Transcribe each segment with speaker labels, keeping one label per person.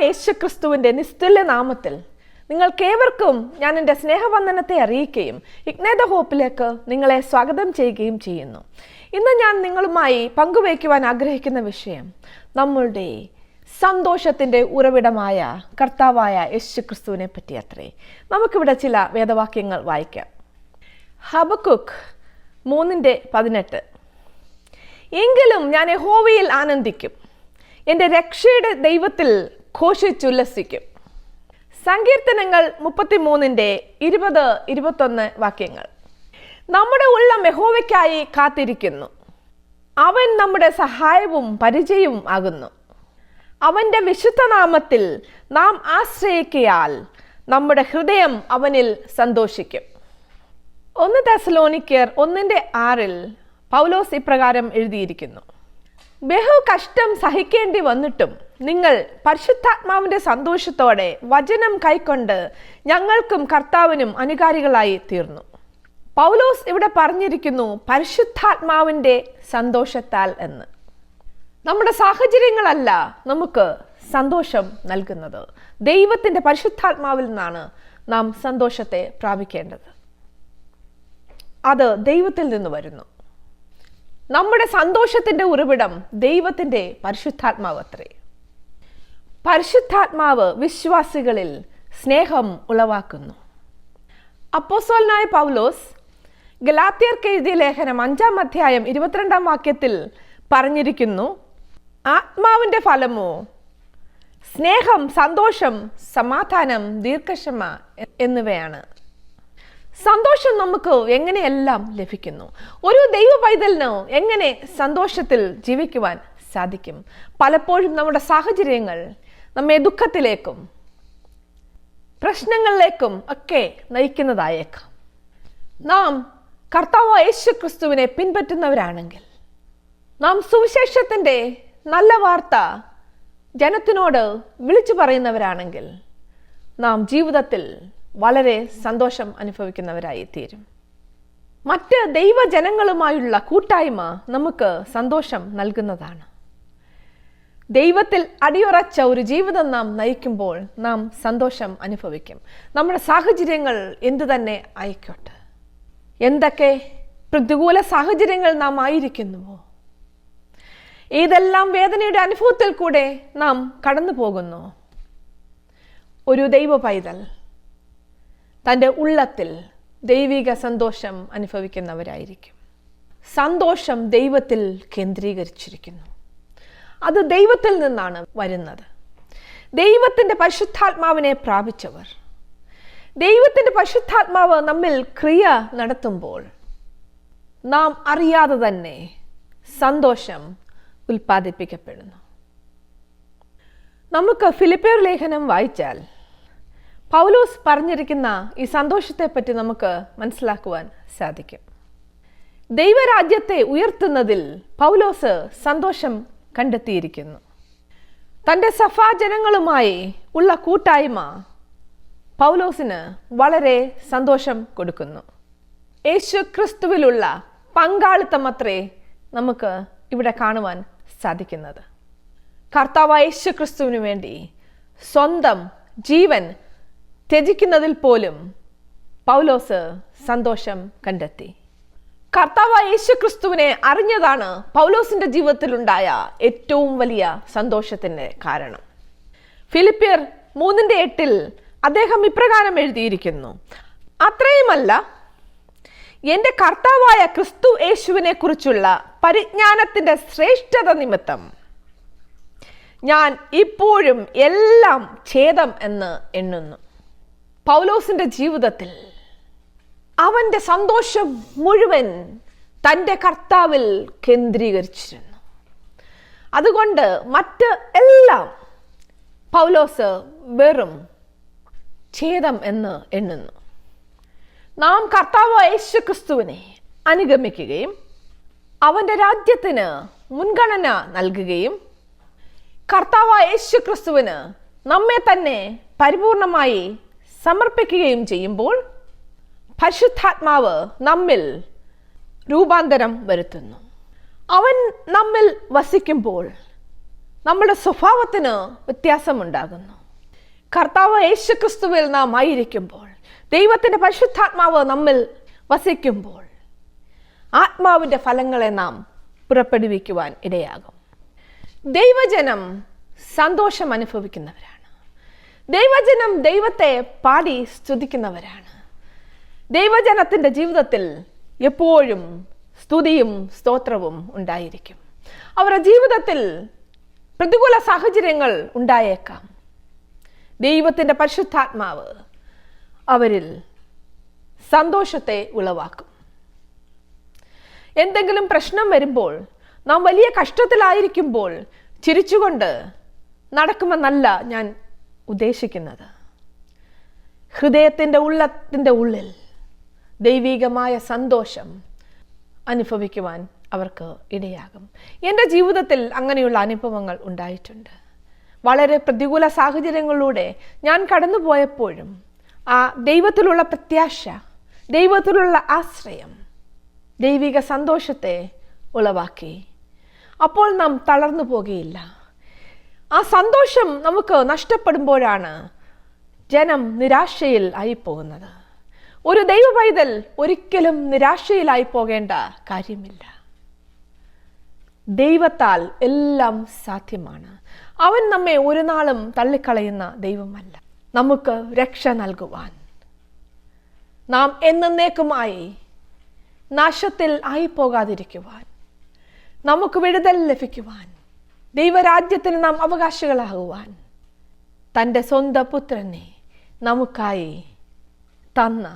Speaker 1: യേശുക്രിസ്തുവിൻ്റെ നിസ്തുല്യ നാമത്തിൽ നിങ്ങൾക്കേവർക്കും ഞാൻ എൻ്റെ സ്നേഹവന്ദനത്തെ അറിയിക്കുകയും ഇഗ്നേറ്റ് ഹോപ്പിലേക്ക് നിങ്ങളെ സ്വാഗതം ചെയ്യുകയും ചെയ്യുന്നു. ഇന്ന് ഞാൻ നിങ്ങളുമായി പങ്കുവയ്ക്കുവാൻ ആഗ്രഹിക്കുന്ന വിഷയം നമ്മളുടെ സന്തോഷത്തിൻ്റെ ഉറവിടമായ കർത്താവായ യേശുക്രിസ്തുവിനെ പറ്റി അത്രേ. നമുക്കിവിടെ ചില വേദവാക്യങ്ങൾ വായിക്കാം. ഹബക്കുക്ക് 3:18. എങ്കിലും ഞാൻ യഹോവയിൽ ആനന്ദിക്കും, എൻ്റെ രക്ഷയുടെ ദൈവത്തിൽ ഘോഷിച്ചുല്ലസിക്കും. സങ്കീർത്തനങ്ങൾ 33:20-21 വാക്യങ്ങൾ. നമ്മുടെ ഉള്ളം യഹോവയ്ക്കായി കാത്തിരിക്കുന്നു, അവൻ നമ്മുടെ സഹായവും പരിചയവും ആകുന്നു. അവൻ്റെ വിശുദ്ധ നാമത്തിൽ നാം ആശ്രയിക്കയാൽ നമ്മുടെ ഹൃദയം അവനിൽ സന്തോഷിക്കും. 1 തെസ്സലോനിക്കർ 1:6 പൗലോസ് ഇപ്രകാരം എഴുതിയിരിക്കുന്നു: ബഹു കഷ്ടം സഹിക്കേണ്ടി വന്നിട്ടും നിങ്ങൾ പരിശുദ്ധാത്മാവിൻ്റെ സന്തോഷത്തോടെ വചനം കൈക്കൊണ്ട് ഞങ്ങൾക്കും കർത്താവിനും അനുകാരികളായി തീർന്നു. പൗലോസ് ഇവിടെ പറഞ്ഞിരിക്കുന്നു പരിശുദ്ധാത്മാവിൻ്റെ സന്തോഷത്താൽ എന്ന്. നമ്മുടെ സാഹചര്യങ്ങളല്ല നമുക്ക് സന്തോഷം നൽകുന്നത്, ദൈവത്തിൻ്റെ പരിശുദ്ധാത്മാവിൽ നിന്നാണ് നാം സന്തോഷത്തെ പ്രാപിക്കേണ്ടത്. അത് ദൈവത്തിൽ നിന്ന് വരുന്നു. നമ്മുടെ സന്തോഷത്തിൻ്റെ ഉറവിടം ദൈവത്തിൻ്റെ പരിശുദ്ധാത്മാവ് അത്രേ. പരിശുദ്ധാത്മാവ് വിശ്വാസികളിൽ സ്നേഹം ഉളവാക്കുന്നു. അപ്പോസ്തലനായ പൗലോസ് ഗലാത്യർക്ക് എഴുതിയ ലേഖനം 5-ാം വാക്യത്തിൽ പറഞ്ഞിരിക്കുന്നു: ആത്മാവിൻ്റെ ഫലമോ സ്നേഹം, സന്തോഷം, സമാധാനം, ദീർഘക്ഷമ എന്നിവയാണ്. സന്തോഷം നമുക്ക് എങ്ങനെയെല്ലാം ലഭിക്കുന്നു? ഒരു ദൈവ പൈതലിന് എങ്ങനെ സന്തോഷത്തിൽ ജീവിക്കുവാൻ സാധിക്കും? പലപ്പോഴും നമ്മുടെ സാഹചര്യങ്ങൾ നമ്മെ ദുഃഖത്തിലേക്കും പ്രശ്നങ്ങളിലേക്കും ഒക്കെ നയിക്കുന്നതായേക്കാം. നാം കർത്താവായ യേശുക്രിസ്തുവിനെ പിൻപറ്റുന്നവരാണെങ്കിൽ, നാം സുവിശേഷത്തിൻ്റെ നല്ല വാർത്ത ജനത്തിനോട് വിളിച്ചു പറയുന്നവരാണെങ്കിൽ, നാം ജീവിതത്തിൽ വളരെ സന്തോഷം അനുഭവിക്കുന്നവരായി തീരും. മറ്റ് ദൈവജനങ്ങളുമായുള്ള കൂട്ടായ്മ നമുക്ക് സന്തോഷം നൽകുന്നതാണ്. ദൈവത്തിൽ അടിയുറച്ച ഒരു ജീവിതം നാം നയിക്കുമ്പോൾ നാം സന്തോഷം അനുഭവിക്കും. നമ്മുടെ സാഹചര്യങ്ങൾ എന്തു തന്നെ ആയിക്കോട്ടെ, എന്തൊക്കെ പ്രതികൂല സാഹചര്യങ്ങൾ നാം ആയിരിക്കുന്നുവോ, ഏതെല്ലാം വേദനയുടെ അനുഭവത്തിൽ കൂടെ നാം കടന്നു പോകുന്നു, ഒരു ദൈവ പൈതൽ തൻ്റെ ഉള്ളത്തിൽ ദൈവിക സന്തോഷം അനുഭവിക്കുന്നവരായിരിക്കും. സന്തോഷം ദൈവത്തിൽ കേന്ദ്രീകരിച്ചിരിക്കുന്നു. അത് ദൈവത്തിൽ നിന്നാണ് വരുന്നത്. ദൈവത്തിൻ്റെ പരിശുദ്ധാത്മാവിനെ പ്രാപിച്ചവർ, ദൈവത്തിൻ്റെ പരിശുദ്ധാത്മാവ് നമ്മിൽ ക്രിയ നടത്തുമ്പോൾ നാം അറിയാതെ തന്നെ സന്തോഷം ഉൽപ്പാദിപ്പിക്കപ്പെടുന്നു. നമുക്ക് ഫിലിപ്പിയർ ലേഖനം വായിച്ചാൽ പൗലോസ് പറഞ്ഞിരിക്കുന്ന ഈ സന്തോഷത്തെപ്പറ്റി നമുക്ക് മനസ്സിലാക്കുവാൻ സാധിക്കും. ദൈവരാജ്യത്തെ ഉയർത്തുന്നതിൽ പൗലോസ് സന്തോഷം കണ്ടെത്തിയിരിക്കുന്നു. തൻ്റെ സഭാജനങ്ങളുമായി ഉള്ള കൂട്ടായ്മ പൗലോസിന് വളരെ സന്തോഷം കൊടുക്കുന്നു. യേശുക്രിസ്തുവിലുള്ള പങ്കാളിത്തമത്രേ നമുക്ക് ഇവിടെ കാണുവാൻ സാധിക്കുന്നത്. കർത്താവായ യേശുക്രിസ്തുവിനു വേണ്ടി സ്വന്തം ജീവൻ ത്യജിക്കുന്നതിൽ പോലും പൗലോസ് സന്തോഷം കണ്ടെത്തി. കർത്താവായ യേശുക്രിസ്തുവിനെ അറിഞ്ഞതാണ് പൗലോസിന്റെ ജീവിതത്തിലുണ്ടായ ഏറ്റവും വലിയ സന്തോഷത്തിന്റെ കാരണം. ഫിലിപ്പിയർ 3:8 അദ്ദേഹം ഇപ്രകാരം എഴുതിയിരിക്കുന്നു: അത്രയുമല്ല, എൻ്റെ കർത്താവായ ക്രിസ്തു യേശുവിനെ കുറിച്ചുള്ള പരിജ്ഞാനത്തിന്റെ ശ്രേഷ്ഠത നിമിത്തം ഞാൻ ഇപ്പോഴും എല്ലാം ഛേദം എന്ന് എണ്ണുന്നു. പൗലോസിന്റെ ജീവിതത്തിൽ അവൻ്റെ സന്തോഷം മുഴുവൻ തൻ്റെ കർത്താവിൽ കേന്ദ്രീകരിച്ചിരുന്നു. അതുകൊണ്ട് മറ്റ് എല്ലാം പൗലോസ് വെറും ഛേദം എന്ന് എണ്ണുന്നു. നാം കർത്താവായ യേശുക്രിസ്തുവിനെ അനുഗമിക്കുകയും അവൻ്റെ രാജ്യത്തിന് മുൻഗണന നൽകുകയും കർത്താവായ യേശുക്രിസ്തുവിന് നമ്മെ തന്നെ പരിപൂർണമായി സമർപ്പിക്കുകയും ചെയ്യുമ്പോൾ പരിശുദ്ധാത്മാവ് നമ്മിൽ രൂപാന്തരം വരുത്തുന്നു. അവൻ നമ്മിൽ വസിക്കുമ്പോൾ നമ്മുടെ സ്വഭാവത്തിന് വ്യത്യാസമുണ്ടാകുന്നു. കർത്താവ് യേശുക്രിസ്തുവിൽ നാം ആയിരിക്കുമ്പോൾ, ദൈവത്തിൻ്റെ പരിശുദ്ധാത്മാവ് നമ്മിൽ വസിക്കുമ്പോൾ ആത്മാവിൻ്റെ ഫലങ്ങളെ നാം പുറപ്പെടുവിക്കുവാൻ ഇടയാകും. ദൈവജനം സന്തോഷം അനുഭവിക്കുന്നവരാണ്. ദൈവജനം ദൈവത്തെ പാടി സ്തുതിക്കുന്നവരാണ്. ദൈവജനത്തിൻ്റെ ജീവിതത്തിൽ എപ്പോഴും സ്തുതിയും സ്തോത്രവും ഉണ്ടായിരിക്കും. അവരുടെ ജീവിതത്തിൽ പ്രതികൂല സാഹചര്യങ്ങൾ ഉണ്ടായേക്കാം. ദൈവത്തിൻ്റെ പരിശുദ്ധാത്മാവ് അവരിൽ സന്തോഷത്തെ ഉളവാക്കും. എന്തെങ്കിലും പ്രശ്നം വരുമ്പോൾ, നാം വലിയ കഷ്ടത്തിലായിരിക്കുമ്പോൾ ചിരിച്ചുകൊണ്ട് നടക്കുമെന്നല്ല ഞാൻ ഉദ്ദേശിക്കുന്നത്. ഹൃദയത്തിൻ്റെ ഉള്ളിൽ ദൈവികമായ സന്തോഷം അനുഭവിക്കുവാൻ അവർക്ക് ഇടയാകും. എൻ്റെ ജീവിതത്തിൽ അങ്ങനെയുള്ള അനുഭവങ്ങൾ ഉണ്ടായിട്ടുണ്ട്. വളരെ പ്രതികൂല സാഹചര്യങ്ങളിലൂടെ ഞാൻ കടന്നുപോയപ്പോഴും ആ ദൈവത്തിലുള്ള പ്രത്യാശ, ദൈവത്തിലുള്ള ആശ്രയം ദൈവിക സന്തോഷത്തെ ഉളവാക്കി. അപ്പോൾ നാം തളർന്നു പോകുകയില്ല. ആ സന്തോഷം നമുക്ക് നഷ്ടപ്പെടുമ്പോഴാണ് ജനം നിരാശയിൽ ആയിപ്പോകുന്നത്. ഒരു ദൈവ പൈതൽ ഒരിക്കലും നിരാശയിലായി പോകേണ്ട കാര്യമില്ല. ദൈവത്താൽ എല്ലാം സാധ്യമാണ്. അവൻ നമ്മെ ഒരു നാളും തള്ളിക്കളയുന്ന ദൈവമല്ല. നമുക്ക് രക്ഷ നൽകുവാൻ, നാം എന്നേക്കുമായി നാശത്തിൽ ആയിപ്പോകാതിരിക്കുവാൻ, നമുക്ക് വിടുതൽ ലഭിക്കുവാൻ, ദൈവരാജ്യത്തിന് നാം അവകാശികളാകുവാൻ തൻ്റെ സ്വന്തം പുത്രനെ നമുക്കായി തന്ന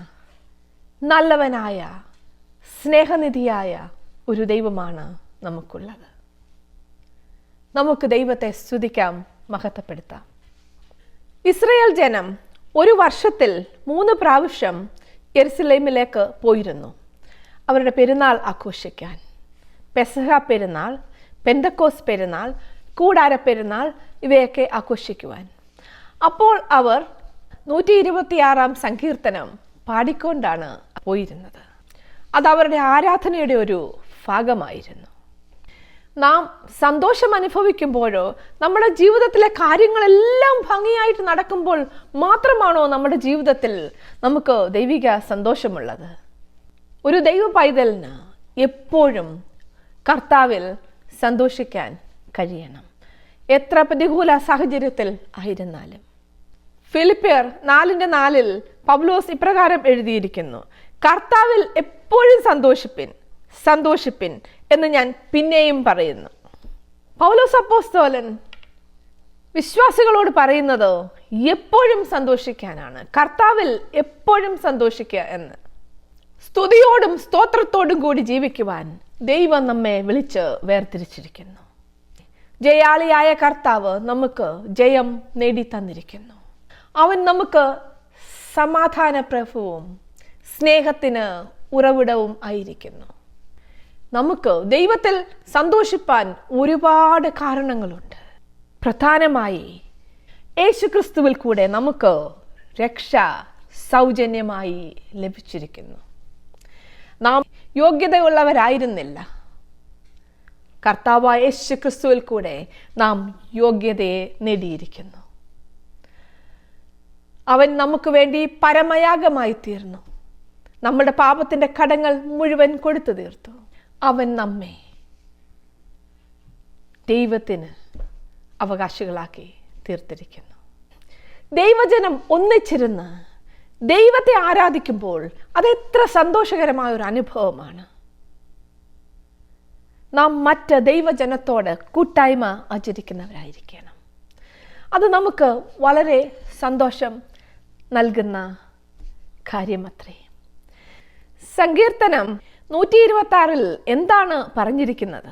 Speaker 1: നല്ലവനായ സ്നേഹനിധിയായ ഒരു ദൈവമാണ് നമുക്കുള്ളത്. നമുക്ക് ദൈവത്തെ സ്തുതിക്കാം, മഹത്വപ്പെടുത്താം. ഇസ്രായേൽ ജനം ഒരു വർഷത്തിൽ 3 പ്രാവശ്യം യെരുശലേമിലേക്ക് പോയിരുന്നു അവരുടെ പെരുന്നാൾ ആഘോഷിക്കാൻ. പെസഹ പെരുന്നാൾ, പെന്തക്കോസ് പെരുന്നാൾ, കൂടാര പെരുന്നാൾ ഇവയൊക്കെ ആഘോഷിക്കുവാൻ. അപ്പോൾ അവർ 126 സങ്കീർത്തനം പാടിക്കൊണ്ടാണ് പോയിരുന്നത്. അത് അവരുടെ ആരാധനയുടെ ഒരു ഭാഗമായിരുന്നു. നാം സന്തോഷം അനുഭവിക്കുമ്പോഴോ നമ്മുടെ ജീവിതത്തിലെ കാര്യങ്ങളെല്ലാം ഭംഗിയായിട്ട് നടക്കുമ്പോൾ മാത്രമാണോ നമ്മുടെ ജീവിതത്തിൽ നമുക്ക് ദൈവിക സന്തോഷമുള്ളത്? ഒരു ദൈവ പൈതലിന് എപ്പോഴും കർത്താവിൽ സന്തോഷിക്കാൻ കഴിയണം, എത്ര പ്രതികൂല സാഹചര്യത്തിൽ ആയിരുന്നാലും. ഫിലിപ്പിയർ 4:4 പൗലോസ് ഇപ്രകാരം എഴുതിയിരിക്കുന്നു: കർത്താവിൽ എപ്പോഴും സന്തോഷിപ്പിൻ എന്ന് ഞാൻ പിന്നെയും പറയുന്നു. പൗലോസ് അപ്പോസ്തലൻ വിശ്വാസികളോട് പറയുന്നത് എപ്പോഴും സന്തോഷിക്കാനാണ്, കർത്താവിൽ എപ്പോഴും സന്തോഷിക്കുക എന്ന്. സ്തുതിയോടും സ്തോത്രത്തോടും കൂടി ജീവിക്കുവാൻ ദൈവം നമ്മെ വിളിച്ച് വേർതിരിച്ചിരിക്കുന്നു. ജയാളിയായ കർത്താവ് നമുക്ക് ജയം നേടിത്തന്നിരിക്കുന്നു. അവൻ നമുക്ക് സമാധാന പ്രഭുവും സ്നേഹത്തിന് ഉറവിടവും ആയിരിക്കുന്നു. നമുക്ക് ദൈവത്തിൽ സന്തോഷിപ്പാൻ ഒരുപാട് കാരണങ്ങളുണ്ട്. പ്രധാനമായി യേശുക്രിസ്തുവിൽ കൂടെ നമുക്ക് രക്ഷ സൗജന്യമായി ലഭിച്ചിരിക്കുന്നു. നാം യോഗ്യതയുള്ളവരായിരുന്നില്ല. കർത്താവായ യേശുക്രിസ്തുവിൽ കൂടെ നാം യോഗ്യതയെ നേടിയിരിക്കുന്നു. അവൻ നമുക്ക് വേണ്ടി പരമയാഗമായി തീർന്നു. നമ്മുടെ പാപത്തിന്റെ കടങ്ങൾ മുഴുവൻ കൊടുത്തു തീർത്തു. അവൻ നമ്മെ ദൈവത്തിന് അവകാശികളാക്കി തീർത്തിരിക്കുന്നു. ദൈവജനം ഒന്നിച്ചിരുന്ന് ദൈവത്തെ ആരാധിക്കുമ്പോൾ അതെത്ര സന്തോഷകരമായ ഒരു അനുഭവമാണ്. നാം മറ്റ് ദൈവജനത്തോട് കൂട്ടായ്മ ആചരിക്കുന്നവരായിരിക്കണം. അത് നമുക്ക് വളരെ സന്തോഷം നൽകുന്ന കാര്യമത്രേ. സങ്കീർത്തനം 126 എന്താണ് പറഞ്ഞിരിക്കുന്നത്?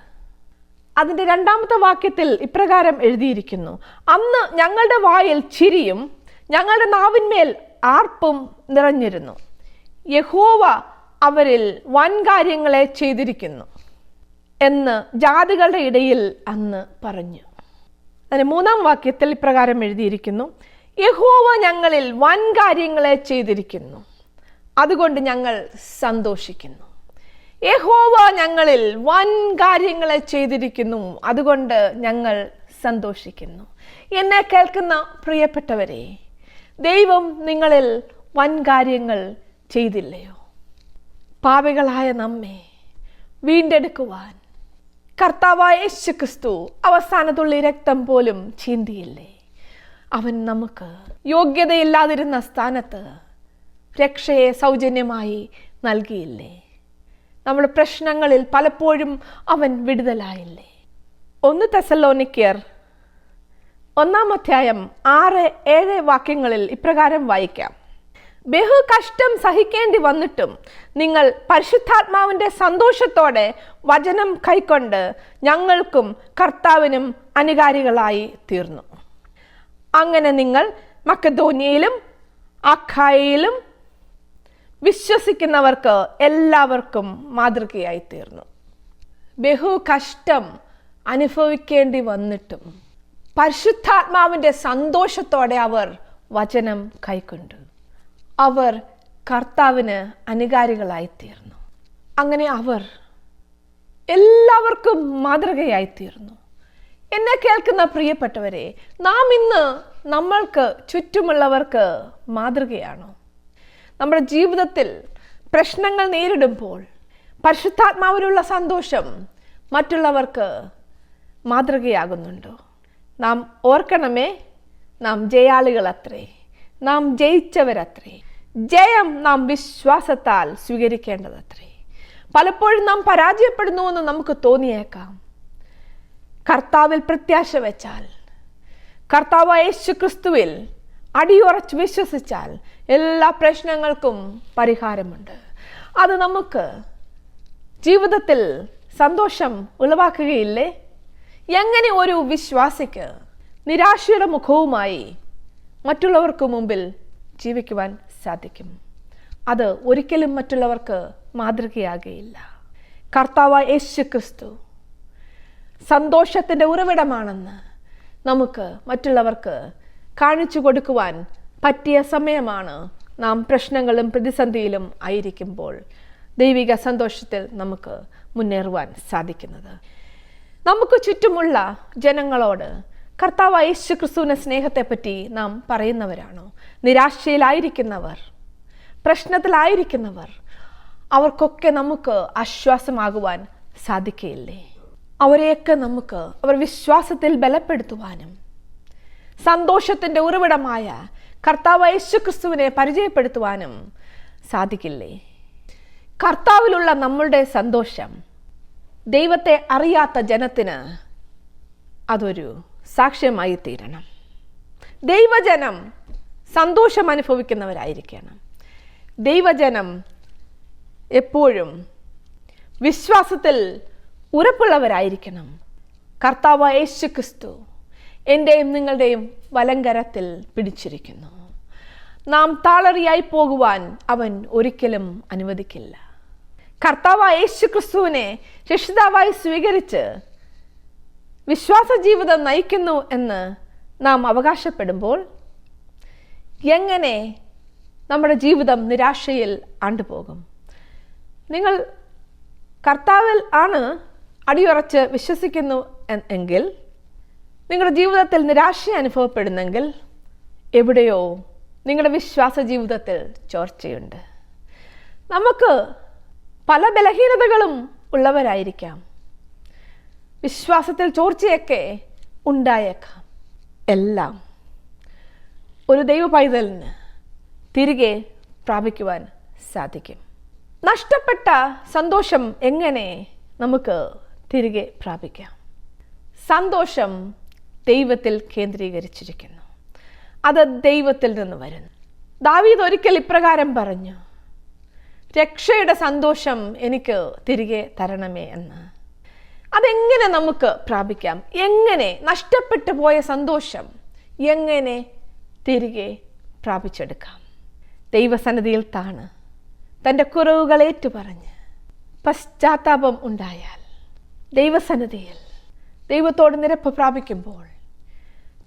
Speaker 1: അതിൻ്റെ 2ാമത്തെ വാക്യത്തിൽ ഇപ്രകാരം എഴുതിയിരിക്കുന്നു: അന്ന് ഞങ്ങളുടെ വായിൽ ചിരിയും ഞങ്ങളുടെ നാവിന്മേൽ ആർപ്പും നിറഞ്ഞിരുന്നു. യഹോവ അവരിൽ വൻകാര്യങ്ങളെ ചെയ്തിരിക്കുന്നു എന്ന് ജാതികളുടെ ഇടയിൽ അന്ന് പറഞ്ഞു. അതിന് 3ാം വാക്യത്തിൽ ഇപ്രകാരം എഴുതിയിരിക്കുന്നു: യഹോവ ഞങ്ങളിൽ വൻകാര്യങ്ങളെ ചെയ്തിരിക്കുന്നു, അതുകൊണ്ട് ഞങ്ങൾ സന്തോഷിക്കുന്നു. യഹോവ ഞങ്ങളിൽ വൻകാര്യങ്ങളെ ചെയ്തിരിക്കുന്നു, അതുകൊണ്ട് ഞങ്ങൾ സന്തോഷിക്കുന്നു. എന്നെ കേൾക്കുന്ന പ്രിയപ്പെട്ടവരെ, ദൈവം നിങ്ങളിൽ വൻ കാര്യങ്ങൾ ചെയ്തില്ലയോ? പാപികളായ നമ്മെ വീണ്ടെടുക്കുവാൻ കർത്താവായ യേശുക്രിസ്തു അവസാനത്തുള്ളി രക്തം പോലും ചിന്തിയില്ലേ? അവൻ നമുക്ക് യോഗ്യതയില്ലാതിരുന്ന സ്ഥാനത്ത് രക്ഷയെ സൗജന്യമായി നൽകിയില്ലേ? നമ്മുടെ പ്രശ്നങ്ങളിൽ പലപ്പോഴും അവൻ വിടുതലായില്ലേ? 1 തെസ്സലോനിക്കർ 1 അധ്യായം 6-7 വാക്യങ്ങളിൽ ഇപ്രകാരം വായിക്കാം: ബഹു കഷ്ടം സഹിക്കേണ്ടി വന്നിട്ടും നിങ്ങൾ പരിശുദ്ധാത്മാവിൻ്റെ സന്തോഷത്തോടെ വചനം കൈക്കൊണ്ട് ഞങ്ങൾക്കും കർത്താവിനും അനുകാരികളായി തീർന്നു. അങ്ങനെ നിങ്ങൾ മക്കെദോന്യയിലും അഖായയിലും വിശ്വസിക്കുന്നവർക്ക് എല്ലാവർക്കും മാതൃകയായി തീർന്നു. ബഹു കഷ്ടം അനുഭവിക്കേണ്ടി വന്നിട്ടും പരിശുദ്ധാത്മാവിൻ്റെ സന്തോഷത്തോടെ അവർ വചനം കൈക്കൊണ്ടു. അവർ കർത്താവിന് അനുകാരികളായി തീർന്നു. അങ്ങനെ അവർ എല്ലാവർക്കും മാതൃകയായി തീർന്നു. എന്നെ കേൾക്കുന്ന പ്രിയപ്പെട്ടവരെ, നാം ഇന്ന് നമ്മൾക്ക് ചുറ്റുമുള്ളവർക്ക് മാതൃകയാണോ? നമ്മുടെ ജീവിതത്തിൽ പ്രശ്നങ്ങൾ നേരിടുമ്പോൾ പരിശുദ്ധാത്മാവിലുള്ള സന്തോഷം മറ്റുള്ളവർക്ക് മാതൃകയാകുന്നുണ്ടോ? നാം ഓർക്കണമേ, നാം ജയാളികളത്രേ, നാം ജയിച്ചവരത്രേ. ജയം നാം വിശ്വാസത്താൽ സ്വീകരിക്കേണ്ടതത്രേ. പലപ്പോഴും നാം പരാജയപ്പെടുന്നുവെന്ന് നമുക്ക് തോന്നിയേക്കാം. കർത്താവിൽ പ്രത്യാശ വെച്ചാൽ, കർത്താവായ യേശുക്രിസ്തുവിൽ അടിയുറച്ച് വിശ്വസിച്ചാൽ എല്ലാ പ്രശ്നങ്ങൾക്കും പരിഹാരമുണ്ട്. അത് നമുക്ക് ജീവിതത്തിൽ സന്തോഷം ഉളവാക്കുകയില്ലേ? എങ്ങനെ ഒരു വിശ്വാസിക്ക് നിരാശയുടെ മുഖവുമായി മറ്റുള്ളവർക്ക് മുമ്പിൽ ജീവിക്കുവാൻ സാധിക്കും? അത് ഒരിക്കലും മറ്റുള്ളവർക്ക് മാതൃകയാകുകയില്ല. കർത്താവായ യേശുക്രിസ്തു സന്തോഷത്തിൻ്റെ ഉറവിടമാണെന്ന് നമുക്ക് മറ്റുള്ളവർക്ക് കാണിച്ചു കൊടുക്കുവാൻ പറ്റിയ സമയമാണ് നാം പ്രശ്നങ്ങളും പ്രതിസന്ധിയിലും ആയിരിക്കുമ്പോൾ ദൈവിക സന്തോഷത്തിൽ നമുക്ക് മുന്നേറുവാൻ സാധിക്കുന്നത്. നമുക്ക് ചുറ്റുമുള്ള ജനങ്ങളോട് കർത്താവായ യേശുക്രിസ്തുവിന്റെ സ്നേഹത്തെപ്പറ്റി നാം പറയുന്നവരാണോ? നിരാശയിലായിരിക്കുന്നവർ, പ്രശ്നത്തിലായിരിക്കുന്നവർ, അവർക്കൊക്കെ നമുക്ക് ആശ്വാസമാകുവാൻ സാധിക്കുകയില്ലേ? അവരെയൊക്കെ നമുക്ക് അവർ വിശ്വാസത്തിൽ ബലപ്പെടുത്തുവാനും സന്തോഷത്തിൻ്റെ ഉറവിടമായ കർത്താവായ യേശുക്രിസ്തുവിനെ പരിചയപ്പെടുത്തുവാനും സാധിക്കില്ലേ? കർത്താവിലുള്ള നമ്മളുടെ സന്തോഷം ദൈവത്തെ അറിയാത്ത ജനത്തിന് അതൊരു സാക്ഷ്യമായി തീരണം. ദൈവജനം സന്തോഷം അനുഭവിക്കുന്നവരായിരിക്കണം. ദൈവജനം എപ്പോഴും വിശ്വാസത്തിൽ ഉറപ്പുള്ളവരായിരിക്കണം. കർത്താവായ യേശുക്രിസ്തു എൻ്റെയും നിങ്ങളുടെയും വലങ്കരത്തിൽ പിടിച്ചിരിക്കുന്നു. നാം താളറിയായി പോകുവാൻ അവൻ ഒരിക്കലും അനുവദിക്കില്ല. കർത്താവായ യേശുക്രിസ്തുവിനെ രക്ഷിതാവായി സ്വീകരിച്ച് വിശ്വാസ ജീവിതം നയിക്കുന്നു എന്ന് നാം അവകാശപ്പെടുമ്പോൾ എങ്ങനെ നമ്മുടെ ജീവിതം നിരാശയിൽ ആണ്ടുപോകും? നിങ്ങൾ കർത്താവിൽ ആണ് അടിയുറച്ച് വിശ്വസിക്കുന്നു എങ്കിൽ, നിങ്ങളുടെ ജീവിതത്തിൽ നിരാശ അനുഭവപ്പെടുന്നെങ്കിൽ എവിടെയോ നിങ്ങളുടെ വിശ്വാസ ജീവിതത്തിൽ ചോർച്ചയുണ്ട്. നമുക്ക് പല ബലഹീനതകളും ഉള്ളവരായിരിക്കാം. വിശ്വാസത്തിൽ ചോർച്ചയൊക്കെ ഉണ്ടായേക്കാം. എല്ലാം ഒരു ദൈവ പൈതലിന് തിരികെ പ്രാപിക്കുവാൻ സാധിക്കും. നഷ്ടപ്പെട്ട സന്തോഷം എങ്ങനെ നമുക്ക് തിരികെ പ്രാപിക്കാം? സന്തോഷം ദൈവത്തിൽ കേന്ദ്രീകരിച്ചിരിക്കുന്നു. അത് ദൈവത്തിൽ നിന്ന് വരുന്നു. ദാവീദ് ഒരിക്കൽ ഇപ്രകാരം പറഞ്ഞു: രക്ഷയുടെ സന്തോഷം എനിക്ക് തിരികെ തരണമേ എന്ന്. അതെങ്ങനെ നമുക്ക് പ്രാപിക്കാം? എങ്ങനെ നഷ്ടപ്പെട്ടു പോയ സന്തോഷം എങ്ങനെ തിരികെ പ്രാപിച്ചെടുക്കാം? ദൈവസന്നിധിയിൽ താണ് തൻ്റെ കുറവുകൾ ഏറ്റുപറഞ്ഞ് പശ്ചാത്താപം ഉണ്ടായാൽ ദൈവസന്നിധിയിൽ ദൈവത്തോട് നിരപ്പ് പ്രാപിക്കുമ്പോൾ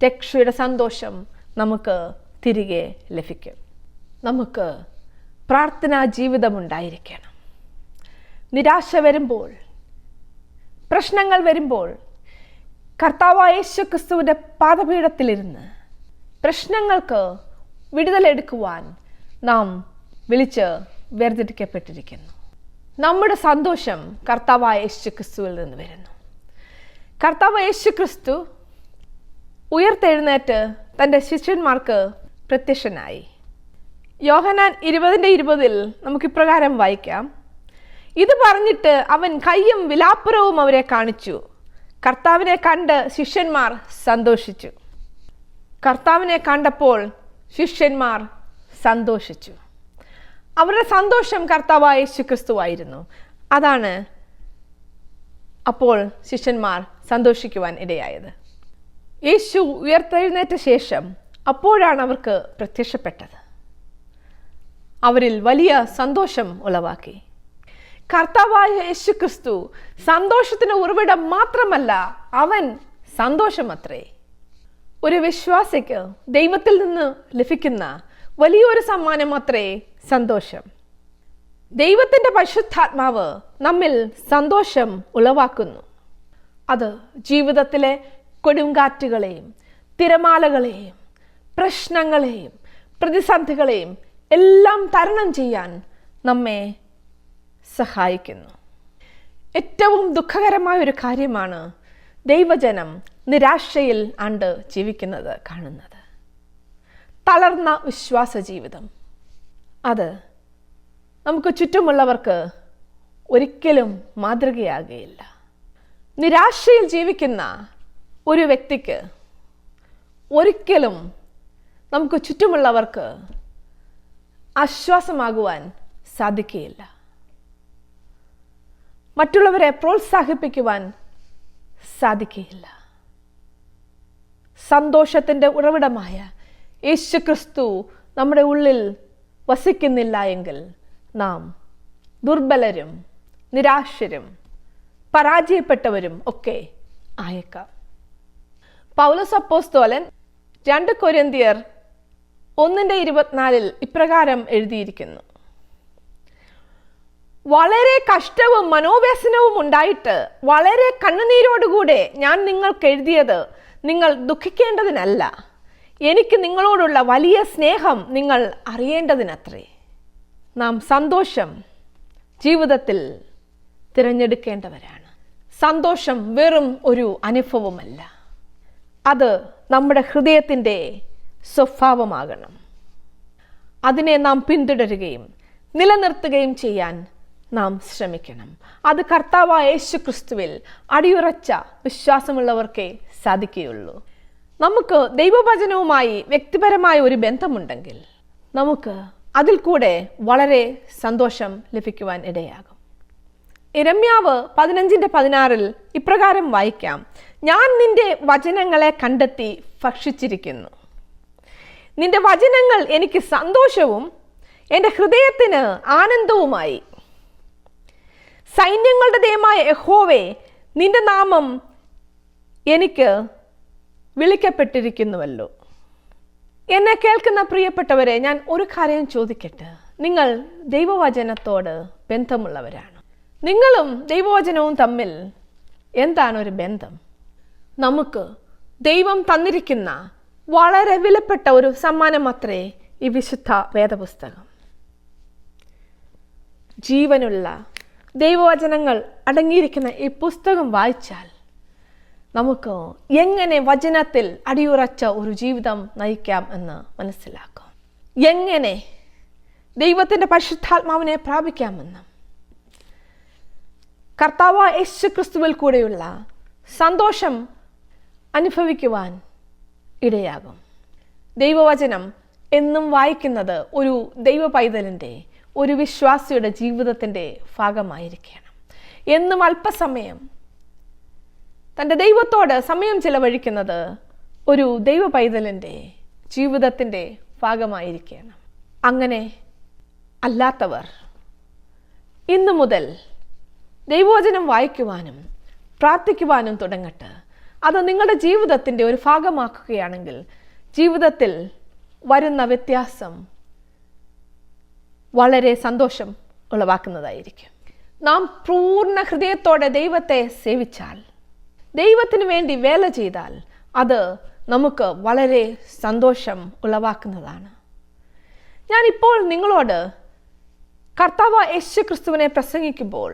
Speaker 1: രക്ഷയുടെ സന്തോഷം നമുക്ക് തിരികെ ലഭിക്കും. നമുക്ക് പ്രാർത്ഥനാ ജീവിതമുണ്ടായിരിക്കണം. നിരാശ വരുമ്പോൾ, പ്രശ്നങ്ങൾ വരുമ്പോൾ കർത്താവായ യേശു ക്രിസ്തുവിൻ്റെ പാദപീഠത്തിലിരുന്ന് പ്രശ്നങ്ങൾക്ക് വിടുതലെടുക്കുവാൻ നാം വിളിച്ച് വേർതിരിക്കപ്പെട്ടിരിക്കുന്നു. നമ്മുടെ സന്തോഷം കർത്താവായ യേശു ക്രിസ്തുവിൽ നിന്ന് വരുന്നു. കർത്താവ് യേശു ക്രിസ്തു ഉയർത്തെഴുന്നേറ്റ് തൻ്റെ ശിഷ്യന്മാർക്ക് പ്രത്യക്ഷനായി. യോഹന്നാൻ 20:20 നമുക്ക് ഇപ്രകാരം വായിക്കാം: ഇത് പറഞ്ഞിട്ട് അവൻ കയ്യും വിലാപ്പുറവും അവരെ കാണിച്ചു. കർത്താവിനെ കണ്ട് ശിഷ്യന്മാർ സന്തോഷിച്ചു. കർത്താവിനെ കണ്ടപ്പോൾ ശിഷ്യന്മാർ സന്തോഷിച്ചു. അവരുടെ സന്തോഷം കർത്താവായ യേശു ക്രിസ്തുവായിരുന്നു. അതാണ് അപ്പോൾ ശിഷ്യന്മാർ സന്തോഷിക്കുവാൻ ഇടയായത്. യേശു ഉയർത്തെഴുന്നേറ്റ ശേഷം അപ്പോഴാണ് അവർക്ക് പ്രത്യക്ഷപ്പെട്ടത്. അവരിൽ വലിയ സന്തോഷം ഉളവാക്കി. കർത്താവായ യേശു ക്രിസ്തു സന്തോഷത്തിന് ഉറവിടം മാത്രമല്ല, അവൻ സന്തോഷമത്രേ. ഒരു വിശ്വാസിക്ക് ദൈവത്തിൽ നിന്ന് ലഭിക്കുന്ന വലിയൊരു സമ്മാനം അത്രേ സന്തോഷം. ദൈവത്തിൻ്റെ പരിശുദ്ധാത്മാവ് നമ്മിൽ സന്തോഷം ഉളവാക്കുന്നു. അത് ജീവിതത്തിലെ കൊടുങ്കാറ്റുകളെയും തിരമാലകളെയും പ്രശ്നങ്ങളെയും പ്രതിസന്ധികളെയും എല്ലാം തരണം ചെയ്യാൻ നമ്മെ സഹായിക്കുന്നു. ഏറ്റവും ദുഃഖകരമായ ഒരു കാര്യമാണ് ദൈവജനം നിരാശയിൽ ആണ്ട് ജീവിക്കുന്നത് കാണുന്നത്. തളർന്ന വിശ്വാസ ജീവിതം, അത് നമുക്ക് ചുറ്റുമുള്ളവർക്ക് ഒരിക്കലും മാതൃകയാകുകയില്ല. നിരാശയിൽ ജീവിക്കുന്ന ഒരു വ്യക്തിക്ക് ഒരിക്കലും നമുക്ക് ചുറ്റുമുള്ളവർക്ക് ആശ്വാസമാകുവാൻ സാധിക്കുകയില്ല. മറ്റുള്ളവരെ പ്രോത്സാഹിപ്പിക്കുവാൻ സാധിക്കുകയില്ല. സന്തോഷത്തിൻ്റെ ഉറവിടമായ യേശു ക്രിസ്തു നമ്മുടെ ഉള്ളിൽ വസിക്കുന്നില്ല എങ്കിൽ നാം ദുർബലരും നിരാശരും പരാജയപ്പെട്ടവരും ഒക്കെ ആയേക്കാം. പൗലോസ് അപ്പോസ്തലൻ 2 കൊരിന്ത്യർ 1:24 ഇപ്രകാരം എഴുതിയിരിക്കുന്നു: വളരെ കഷ്ടവും മനോവ്യസനവും ഉണ്ടായിട്ട് വളരെ കണ്ണുനീരോടുകൂടെ ഞാൻ നിങ്ങൾക്ക് എഴുതിയത് നിങ്ങൾ ദുഃഖിക്കേണ്ടതിനല്ല, എനിക്ക് നിങ്ങളോടുള്ള വലിയ സ്നേഹം നിങ്ങൾ അറിയേണ്ടതിനത്രേ. നാം സന്തോഷം ജീവിതത്തിൽ തിരഞ്ഞെടുക്കേണ്ടവരാണ്. സന്തോഷം വെറും ഒരു അനുഭവമല്ല, അത് നമ്മുടെ ഹൃദയത്തിൻ്റെ സ്വഭാവമാകണം. അതിനെ നാം പിന്തുടരുകയും നിലനിർത്തുകയും ചെയ്യാൻ നാം ശ്രമിക്കണം. അത് കർത്താവായ യേശു ക്രിസ്തുവിൽ അടിയുറച്ച വിശ്വാസമുള്ളവർക്കേ സാധിക്കുകയുള്ളൂ. നമുക്ക് ദൈവവചനവുമായി വ്യക്തിപരമായ ഒരു ബന്ധമുണ്ടെങ്കിൽ നമുക്ക് അതിൽ കൂടെ വളരെ സന്തോഷം ലഭിക്കുവാൻ ഇടയാകും. യിരെമ്യാവ് 15:16 ഇപ്രകാരം വായിക്കാം: ഞാൻ നിന്റെ വചനങ്ങളെ കണ്ടെത്തി ഭക്ഷിച്ചിരിക്കുന്നു. നിന്റെ വചനങ്ങൾ എനിക്ക് സന്തോഷവും എൻ്റെ ഹൃദയത്തിന് ആനന്ദവുമായി. സൈന്യങ്ങളുടെ ദൈവമായ യഹോവേ, നിന്റെ നാമം എനിക്ക് വിളിക്കപ്പെട്ടിരിക്കുന്നുവല്ലോ. എന്നെ കേൾക്കുന്ന പ്രിയപ്പെട്ടവരെ, ഞാൻ ഒരു കാര്യം ചോദിക്കട്ടെ. നിങ്ങൾ ദൈവവചനത്തോട് ബന്ധമുള്ളവരാണ്. നിങ്ങളും ദൈവവചനവും തമ്മിൽ എന്താണ് ഒരു ബന്ധം? നമുക്ക് ദൈവം തന്നിരിക്കുന്ന വളരെ വിലപ്പെട്ട ഒരു സമ്മാനം അത്രേ ഈ വിശുദ്ധ വേദപുസ്തകം. ജീവനുള്ള ദൈവവചനങ്ങൾ അടങ്ങിയിരിക്കുന്ന ഈ പുസ്തകം വായിച്ചാൽ നമുക്ക് എങ്ങനെ വചനത്തിൽ അടിയുറച്ച ഒരു ജീവിതം നയിക്കാം എന്ന് മനസ്സിലാക്കാം. എങ്ങനെ ദൈവത്തിൻ്റെ പരിശുദ്ധാത്മാവിനെ പ്രാപിക്കാമെന്ന്, കർത്താവായ യേശു ക്രിസ്തുവിൽ കൂടെയുള്ള സന്തോഷം അനുഭവിക്കുവാൻ ഇടയാകും. ദൈവവചനം എന്നും വായിക്കുന്നത് ഒരു ദൈവ പൈതലിൻ്റെ, ഒരു വിശ്വാസിയുടെ ജീവിതത്തിൻ്റെ ഭാഗമായിരിക്കണം. എന്നും അല്പസമയം തൻ്റെ ദൈവത്തോട് സമയം ചിലവഴിക്കുന്നത് ഒരു ദൈവ പൈതലിൻ്റെ ജീവിതത്തിൻ്റെ ഭാഗമായിരിക്കണം. അങ്ങനെ അല്ലാത്തവർ ഇന്നു മുതൽ ദൈവവചനം വായിക്കുവാനും പ്രാർത്ഥിക്കുവാനും തുടങ്ങട്ടെ. അത് നിങ്ങളുടെ ജീവിതത്തിൻ്റെ ഒരു ഭാഗമാക്കുകയാണെങ്കിൽ ജീവിതത്തിൽ വരുന്ന വ്യത്യാസം വളരെ സന്തോഷം ഉളവാക്കുന്നതായിരിക്കും. നാം പൂർണ്ണ ഹൃദയത്തോടെ ദൈവത്തെ സേവിച്ചാൽ ദൈവത്തിന് വേണ്ടി വേല ചെയ്താൽ അത് നമുക്ക് വളരെ സന്തോഷം ഉളവാക്കുന്നതാണ്. ഞാനിപ്പോൾ നിങ്ങളോട് കർത്താവായ യേശു ക്രിസ്തുവിനെ പ്രസംഗിക്കുമ്പോൾ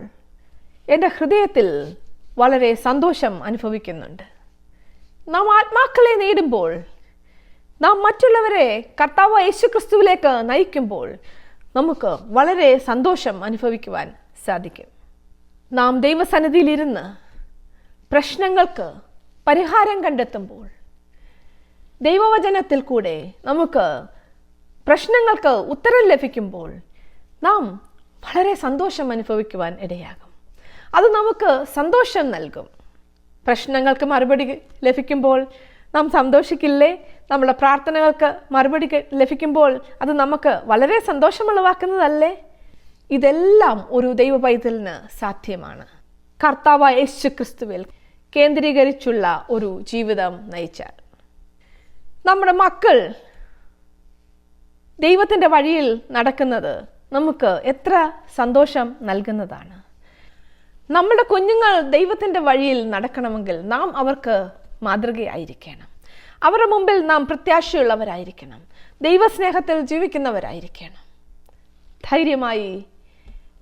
Speaker 1: എൻ്റെ ഹൃദയത്തിൽ വളരെ സന്തോഷം അനുഭവിക്കുന്നുണ്ട്. നാം ആത്മാക്കളെ നേടുമ്പോൾ, നാം മറ്റുള്ളവരെ കർത്താവായ യേശു ക്രിസ്തുവിലേക്ക് നയിക്കുമ്പോൾ നമുക്ക് വളരെ സന്തോഷം അനുഭവിക്കുവാൻ സാധിക്കും. നാം ദൈവസന്നിധിയിലിരുന്ന് പ്രശ്നങ്ങൾക്ക് പരിഹാരം കണ്ടെത്തുമ്പോൾ, ദൈവവചനത്തിൽ കൂടെ നമുക്ക് പ്രശ്നങ്ങൾക്ക് ഉത്തരം ലഭിക്കുമ്പോൾ നാം വളരെ സന്തോഷം അനുഭവിക്കുവാൻ ഇടയാകും. അത് നമുക്ക് സന്തോഷം നൽകും. പ്രശ്നങ്ങൾക്ക് മറുപടി ലഭിക്കുമ്പോൾ നാം സന്തോഷിക്കില്ലേ? നമ്മുടെ പ്രാർത്ഥനകൾക്ക് മറുപടി ലഭിക്കുമ്പോൾ അത് നമുക്ക് വളരെ സന്തോഷമുളവാക്കുന്നതല്ലേ? ഇതെല്ലാം ഒരു ദൈവ പൈതലിന് സാധ്യമാണ്. കർത്താവായ യേശു ക്രിസ്തുവിൽ കേന്ദ്രീകരിച്ചുള്ള ഒരു ജീവിതം നയിച്ചാൽ. നമ്മുടെ മക്കൾ ദൈവത്തിൻ്റെ വഴിയിൽ നടക്കുന്നത് നമുക്ക് എത്ര സന്തോഷം നൽകുന്നതാണ്. നമ്മുടെ കുഞ്ഞുങ്ങൾ ദൈവത്തിൻ്റെ വഴിയിൽ നടക്കണമെങ്കിൽ നാം അവർക്ക് മാതൃകയായിരിക്കണം. അവരുടെ മുമ്പിൽ നാം പ്രത്യാശയുള്ളവരായിരിക്കണം. ദൈവസ്നേഹത്തിൽ ജീവിക്കുന്നവരായിരിക്കണം. ധൈര്യമായി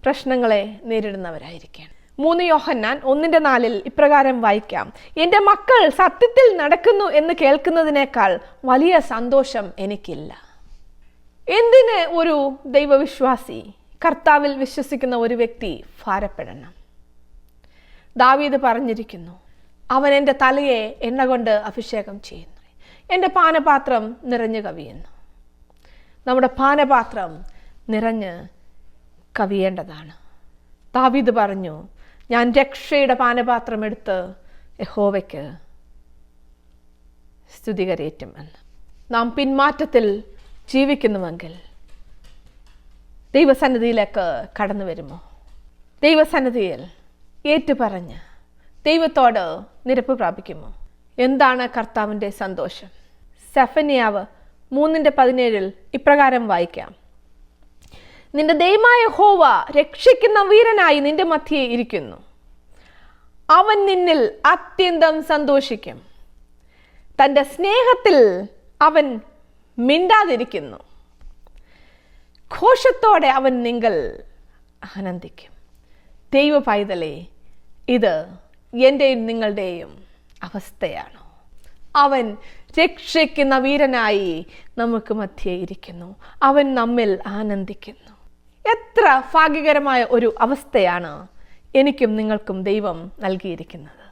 Speaker 1: പ്രശ്നങ്ങളെ നേരിടുന്നവരായിരിക്കണം. 3 യോഹന്നാൻ 1:4 ഇപ്രകാരം വായിക്കാം: എൻ്റെ മക്കൾ സത്യത്തിൽ നടക്കുന്നു എന്ന് കേൾക്കുന്നതിനേക്കാൾ വലിയ സന്തോഷം എനിക്കില്ല. എന്തിന് ഒരു ദൈവവിശ്വാസി, കർത്താവിൽ വിശ്വസിക്കുന്ന ഒരു വ്യക്തി ഭാരപ്പെടണം? ദാവീദ് പറഞ്ഞിരിക്കുന്നു, അവൻ എൻ്റെ തലയെ എണ്ണ കൊണ്ട് അഭിഷേകം ചെയ്യുന്നു, എൻ്റെ പാനപാത്രം നിറഞ്ഞു കവിയുന്നു. നമ്മുടെ പാനപാത്രം നിറഞ്ഞ് കവിയേണ്ടതാണ്. ദാവീദ് പറഞ്ഞു, ഞാൻ രക്ഷയുടെ പാനപാത്രം എടുത്ത് യഹോവയ്ക്ക് സ്തുതികരേറ്റും എന്ന്. നാം പിന്മാറ്റത്തിൽ ജീവിക്കുന്നുവെങ്കിൽ ദൈവസന്നിധിയിലേക്ക് കടന്നു വരുമോ? ദൈവസന്നിധിയിൽ ഏറ്റുപറഞ്ഞ് ദൈവത്തോട് നിരപ്പ് പ്രാപിക്കുമോ? എന്താണ് കർത്താവിൻ്റെ സന്തോഷം? സെഫന്യാവ് 3:17 ഇപ്രകാരം വായിക്കാം: നിന്റെ ദൈവമായ യഹോവ രക്ഷിക്കുന്ന വീരനായി നിന്റെ മധ്യേ ഇരിക്കുന്നു. അവൻ നിന്നിൽ അത്യന്തം സന്തോഷിക്കും. തൻ്റെ സ്നേഹത്തിൽ അവൻ മിണ്ടാതിരിക്കുന്നു. ഘോഷത്തോടെ അവൻ നിങ്ങൾ ആനന്ദിക്കും. ദൈവ പൈതലേ, ഇത് എൻ്റെയും നിങ്ങളുടെയും അവസ്ഥയാണോ? അവൻ രക്ഷിക്കുന്ന വീരനായി നമുക്ക് മധ്യേ ഇരിക്കുന്നു. അവൻ നമ്മിൽ ആനന്ദിക്കുന്നു. എത്ര ഭാഗ്യകരമായ ഒരു അവസ്ഥയാണ് എനിക്കും നിങ്ങൾക്കും ദൈവം നൽകിയിരിക്കുന്നത്.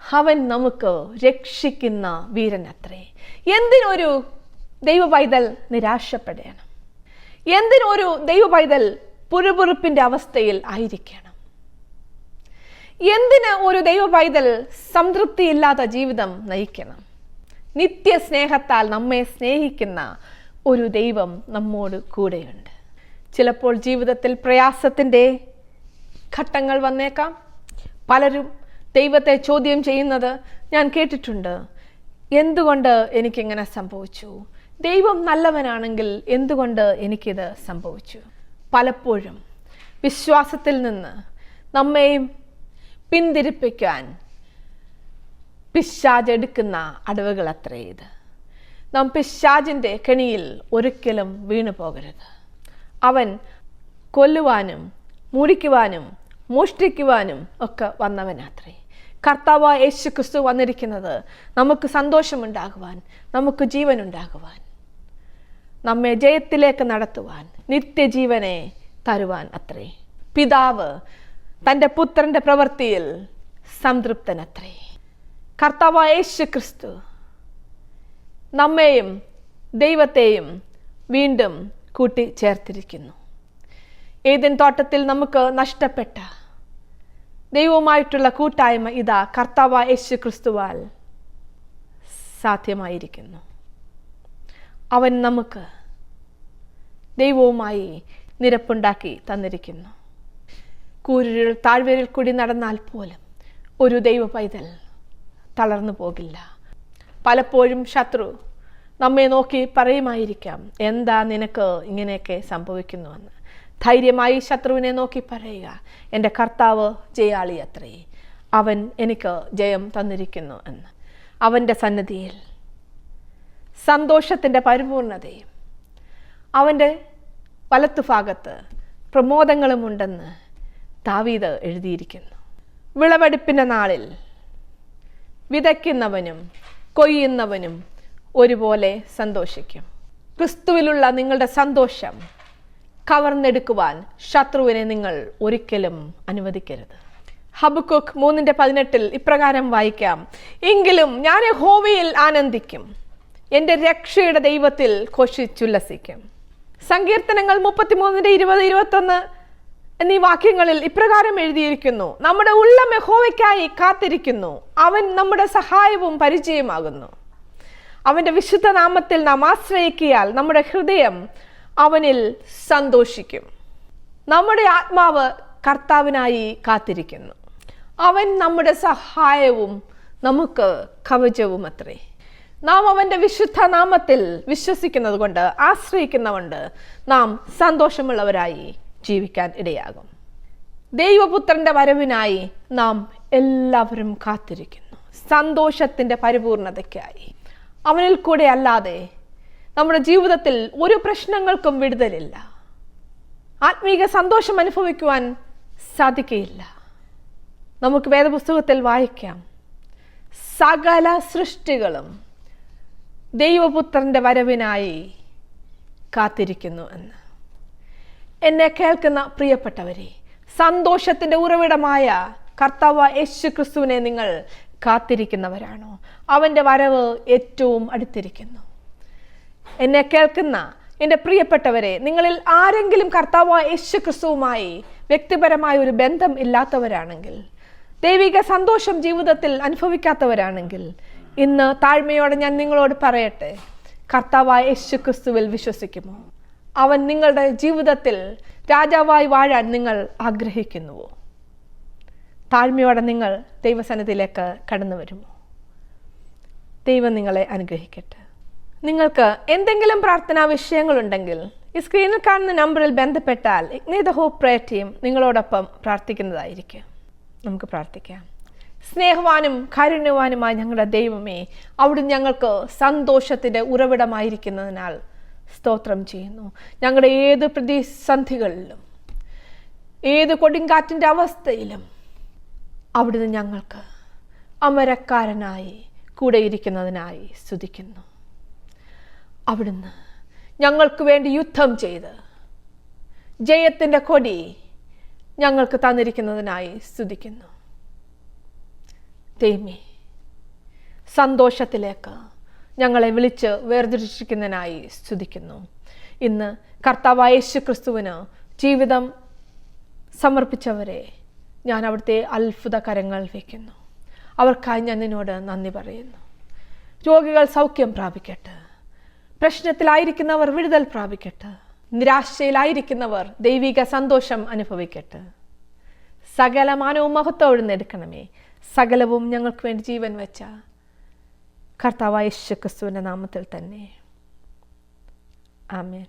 Speaker 1: അവൻ നമുക്ക് രക്ഷിക്കുന്ന വീരനത്രേ. എന്തിനൊരു ദൈവ പൈതൽ നിരാശപ്പെടണം? എന്തിനൊരു ദൈവ പൈതൽ പുറുപുറുപ്പിൻ്റെ അവസ്ഥയിൽ ആയിരിക്കണം? എന്തിന് ഒരു ദൈവ പൈതൽ സംതൃപ്തിയില്ലാത്ത ജീവിതം നയിക്കണം? നിത്യസ്നേഹത്താൽ നമ്മെ സ്നേഹിക്കുന്ന ഒരു ദൈവം നമ്മോട് കൂടെയുണ്ട്. ചിലപ്പോൾ ജീവിതത്തിൽ പ്രയാസത്തിൻ്റെ ഘട്ടങ്ങൾ വന്നേക്കാം. പലരും ദൈവത്തെ ചോദ്യം ചെയ്യുന്നത് ഞാൻ കേട്ടിട്ടുണ്ട്. എന്തുകൊണ്ട് എനിക്കിങ്ങനെ സംഭവിച്ചു? ദൈവം നല്ലവനാണെങ്കിൽ എന്തുകൊണ്ട് എനിക്കിത് സംഭവിച്ചു? പലപ്പോഴും വിശ്വാസത്തിൽ നിന്ന് നമ്മെയും പിന്തിരിപ്പിക്കാൻ പിശാച് എടുക്കുന്ന അടവുകൾ അത്രേ ഇത്. നാം പിശാചിൻ്റെ കെണിയിൽ ഒരിക്കലും വീണു പോകരുത്. അവൻ കൊല്ലുവാനും മുടിക്കുവാനും മോഷ്ടിക്കുവാനും ഒക്കെ വന്നവനത്രേ. കർത്താവായ യേശു ക്രിസ്തു വന്നിരിക്കുന്നത് നമുക്ക് സന്തോഷമുണ്ടാകുവാൻ, നമുക്ക് ജീവനുണ്ടാകുവാൻ, നമ്മെ ജയത്തിലേക്ക് നടത്തുവാൻ, നിത്യജീവനെ തരുവാൻ അത്രേ. പിതാവ് തൻ്റെ പുത്രൻ്റെ പ്രവൃത്തിയിൽ സംതൃപ്തനത്രേ. കർത്താവായ യേശു ക്രിസ്തു നമ്മെയും ദൈവത്തെയും വീണ്ടും കൂട്ടിച്ചേർത്തിരിക്കുന്നു. ഏദൻ തോട്ടത്തിൽ നമുക്ക് നഷ്ടപ്പെട്ട ദൈവവുമായിട്ടുള്ള കൂട്ടായ്മ ഇതാ കർത്താവായ യേശു ക്രിസ്തുവാൽ സാധ്യമായിരിക്കുന്നു. അവൻ നമുക്ക് ദൈവവുമായി നിരപ്പുണ്ടാക്കി തന്നിരിക്കുന്നു. കൂരിരുൾ താഴ്വരയിൽ കൂടി നടന്നാൽ പോലും ഒരു ദൈവ പൈതൽ തളർന്നു പോകില്ല. പലപ്പോഴും ശത്രു നമ്മെ നോക്കി പറയുമായിരിക്കാം, എന്താ നിനക്ക് ഇങ്ങനെയൊക്കെ സംഭവിക്കുന്നുവെന്ന്. ധൈര്യമായി ശത്രുവിനെ നോക്കി പറയുക, എൻ്റെ കർത്താവ് ജയാളി അത്രേ. അവൻ എനിക്ക് ജയം തന്നിരിക്കുന്നു എന്ന്. അവൻ്റെ സന്നിധിയിൽ സന്തോഷത്തിൻ്റെ പരിപൂർണതയും അവൻ്റെ വലത്തുഭാഗത്ത് പ്രമോദങ്ങളുമുണ്ടെന്ന് ദാവീദ് എഴുതിയിരിക്കുന്നു. വിളവെടുപ്പിൻ്റെ നാളിൽ വിതയ്ക്കുന്നവനും കൊയ്യുന്നവനും ഒരുപോലെ സന്തോഷിക്കും. ക്രിസ്തുവിലുള്ള നിങ്ങളുടെ സന്തോഷം കവർന്നെടുക്കുവാൻ ശത്രുവിനെ നിങ്ങൾ ഒരിക്കലും അനുവദിക്കരുത്. ഹബക്കൂക്ക് 3:18 ഇപ്രകാരം വായിക്കാം: എങ്കിലും ഞാൻ യഹോവയിൽ ആനന്ദിക്കും, എൻ്റെ രക്ഷയുടെ ദൈവത്തിൽ ഘോഷിച്ചുല്ലസിക്കും. സങ്കീർത്തനങ്ങൾ 33:20-21 എന്നീ വാക്യങ്ങളിൽ ഇപ്രകാരം എഴുതിയിരിക്കുന്നു: നമ്മുടെ ഉള്ളം യഹോവയ്ക്കായി കാത്തിരിക്കുന്നു, അവൻ നമ്മുടെ സഹായവും പരിചയമാകുന്നു. അവൻ്റെ വിശുദ്ധ നാമത്തിൽ നാം ആശ്രയിക്കിയാൽ നമ്മുടെ ഹൃദയം അവനിൽ സന്തോഷിക്കും. നമ്മുടെ ആത്മാവ് കർത്താവിനായി കാത്തിരിക്കുന്നു. അവൻ നമ്മുടെ സഹായവും നമുക്ക് കവചവും അത്രേ. നാം അവൻ്റെ വിശുദ്ധ നാമത്തിൽ വിശ്വസിക്കുന്നത് കൊണ്ട്, ആശ്രയിക്കുന്നതുകൊണ്ട് നാം സന്തോഷമുള്ളവരായി ജീവിക്കാൻ ഇടയാകും. ദൈവപുത്രന്റെ വരവിനായി നാം എല്ലാവരും കാത്തിരിക്കുന്നു, സന്തോഷത്തിൻ്റെ പരിപൂർണതയ്ക്കായി. അവനിൽ കൂടെ അല്ലാതെ നമ്മുടെ ജീവിതത്തിൽ ഒരു പ്രശ്നങ്ങൾക്കും വിടുതലില്ല. ആത്മീക സന്തോഷം അനുഭവിക്കുവാൻ സാധിക്കുകയില്ല. നമുക്ക് വേദപുസ്തകത്തിൽ വായിക്കാം, സകല സൃഷ്ടികളും ദൈവപുത്രന്റെ വരവിനായി കാത്തിരിക്കുന്നു എന്ന്. എന്നെ കേൾക്കുന്ന പ്രിയപ്പെട്ടവരെ, സന്തോഷത്തിൻ്റെ ഉറവിടമായ കർത്താവ് യേശു ക്രിസ്തുവിനെ നിങ്ങൾ കാത്തിരിക്കുന്നവരാണോ? അവൻ്റെ വരവ് ഏറ്റവും അടുത്തിരിക്കുന്നു. എന്നെ കേൾക്കുന്ന എൻ്റെ പ്രിയപ്പെട്ടവരെ, നിങ്ങളിൽ ആരെങ്കിലും കർത്താവ് യേശു ക്രിസ്തുവുമായി വ്യക്തിപരമായ ഒരു ബന്ധം ഇല്ലാത്തവരാണെങ്കിൽ, ദൈവിക സന്തോഷം ജീവിതത്തിൽ അനുഭവിക്കാത്തവരാണെങ്കിൽ, ഇന്ന് താഴ്മയോടെ ഞാൻ നിങ്ങളോട് പറയട്ടെ, കർത്താവായ യേശു ക്രിസ്തുവിൽ വിശ്വസിക്കുമോ? അവൻ നിങ്ങളുടെ ജീവിതത്തിൽ രാജാവായി വാഴാൻ നിങ്ങൾ ആഗ്രഹിക്കുന്നുവോ? താഴ്മയോടെ നിങ്ങൾ ദൈവസന്നിധിയിലേക്ക് കടന്നു വരുമോ? ദൈവം നിങ്ങളെ അനുഗ്രഹിക്കട്ടെ. നിങ്ങൾക്ക് എന്തെങ്കിലും പ്രാർത്ഥനാ വിഷയങ്ങളുണ്ടെങ്കിൽ ഈ സ്ക്രീനിൽ കാണുന്ന നമ്പറിൽ ബന്ധപ്പെട്ടാൽ ignite the hope prayer team നിങ്ങളോടൊപ്പം പ്രാർത്ഥിക്കുന്നതായിരിക്കും. നമുക്ക് പ്രാർത്ഥിക്കാം. സ്നേഹവാനും കാരുണ്യവാനുമായ ഞങ്ങളുടെ ദൈവമേ, അവിടുന്ന് ഞങ്ങൾക്ക് സന്തോഷത്തിൻ്റെ ഉറവിടമായിരിക്കുന്നതിനാൽ സ്തോത്രം ചെയ്യുന്നു. ഞങ്ങളുടെ ഏത് പ്രതിസന്ധികളിലും, ഏത് കൊടുങ്കാറ്റിൻ്റെ അവസ്ഥയിലും അവിടുന്ന് ഞങ്ങൾക്ക് അമരക്കാരനായി കൂടെയിരിക്കുന്നതിനായി സ്തുതിക്കുന്നു. അവിടുന്ന് ഞങ്ങൾക്ക് വേണ്ടി യുദ്ധം ചെയ്ത് ജയത്തിൻ്റെ കൊടി ഞങ്ങൾക്ക് തന്നിരിക്കുന്നതിനായി സ്തുതിക്കുന്നു. ദൈവമേ, സന്തോഷത്തിലേക്ക് ഞങ്ങളെ വിളിച്ച് വേർതിരിച്ചിരിക്കുന്നതിനായി സ്തുതിക്കുന്നു. ഇന്ന് കർത്താവായ യേശു ക്രിസ്തുവിന് ജീവിതം സമർപ്പിച്ചവരെ ഞാൻ അവിടുത്തെ അത്ഭുത കരങ്ങൾ വയ്ക്കുന്നു. അവർക്കായി ഞാൻ നിന്നോട് നന്ദി പറയുന്നു. രോഗികൾ സൗഖ്യം പ്രാപിക്കട്ടെ, പ്രശ്നത്തിലായിരിക്കുന്നവർ വിടുതൽ പ്രാപിക്കട്ടെ, നിരാശയിലായിരിക്കുന്നവർ ദൈവിക സന്തോഷം അനുഭവിക്കട്ടെ. സകല മാനവും മഹത്വം എടുക്കണമേ. സകലവും ഞങ്ങൾക്ക് വേണ്ടി ജീവൻ വെച്ച കർത്താവായ യേശു ക്രിസ്തുവിൻ്റെ നാമത്തിൽ തന്നെ. ആമേൻ.